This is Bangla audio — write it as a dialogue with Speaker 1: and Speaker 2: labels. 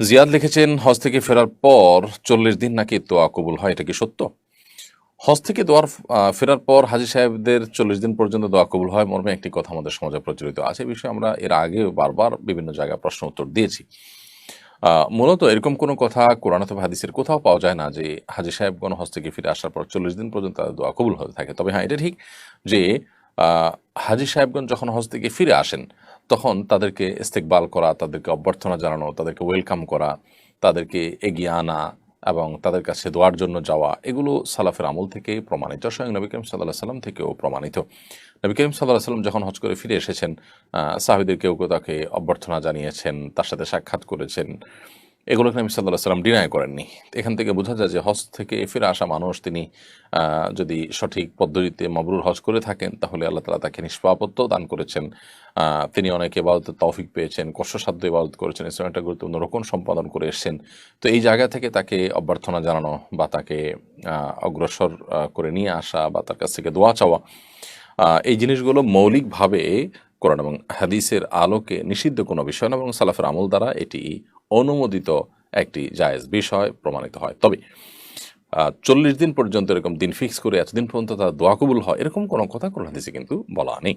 Speaker 1: জিয়াদ লিখেছেন, হজ থেকে ফেরার পর 40 দিন নাকি দোয়া কবুল হয়, এটা কি সত্য? হজ থেকে ফেরার পর হাজী সাহেবদের 40 দিন পর্যন্ত দোয়া কবুল হয় মর্মে একটি কথা আমাদের সমাজে প্রচলিত আছে। এই বিষয়ে আমরা এর আগেও বারবার বিভিন্ন জায়গায় প্রশ্ন উত্তর দিয়েছি। মূলত এরকম কোনো কথা কোরআন অথবা হাদিসের কোথাও পাওয়া যায় না যে হাজী সাহেবগণ হজ থেকে ফিরে আসার পর 40 দিন পর্যন্ত তাদের দোয়া কবুল হতে থাকে। তবে হ্যাঁ, এটা ঠিক যে হাজী সাহেবগণ যখন হজ থেকে ফিরে আসেন তখন তাদেরকে ইস্তেকবাল করা, তাদেরকে অভ্যর্থনা জানানো, তাদেরকে ওয়েলকাম করা, তাদেরকে এগিয়ে আনা এবং তাদের কাছে দোয়ার জন্য যাওয়া, এগুলো সালাফের আমল থেকে প্রমাণিত, স্বয়ং নবী করিম সাল্লাল্লাহু আলাইহি সাল্লাম থেকেও প্রমাণিত। নবী করিম সাল্লাল্লাহু আলাইহি সাল্লাম যখন হজ করে ফিরে এসেছেন, সাহাবীদের কেউ কেউ তাকে অভ্যর্থনা জানিয়েছেন, তার সাথে সাক্ষাৎ করেছেন। এগুলোকে নবী সাল্লাল্লাহু আলাইহি সাল্লাম ডিনাই করেননি। এখান থেকে বোঝা যায় যে হজ থেকে ফিরে আসা মানুষ তিনি যদি সঠিক পদ্ধতিতে মাবরুর হজ করে থাকেন তাহলে আল্লাহ তাআলা তাকে নিষ্পাপত্য দান করেছেন। তিনি অনেক ইবাদতের তৌফিক পেয়েছেন, কষ্টসাধ্য ইবাদত করেছেন, ইসলামের একটা গুরুত্বপূর্ণ রোকন সম্পাদন করে এসেছেন। তো এই জায়গা থেকে তাকে অভ্যর্থনা জানানো বা তাকে অগ্রসর করে নিয়ে আসা বা তার কাছ থেকে দোয়া চাওয়া, এই জিনিসগুলো মৌলিকভাবে কোরআন এবং হাদিসের আলোকে নিষিদ্ধ কোনো বিষয় না, এবং সালাফের আমল দ্বারা এটি অনুমোদিত একটি জায়েজ বিষয় প্রমাণিত হয়। তবে 40 দিন পর্যন্ত এরকম দিন ফিক্স করে এতদিন পর্যন্ত তার দোয়া কবুল হয় এরকম কোনো কথা কোরআন হাদিসে কিন্তু বলা নেই।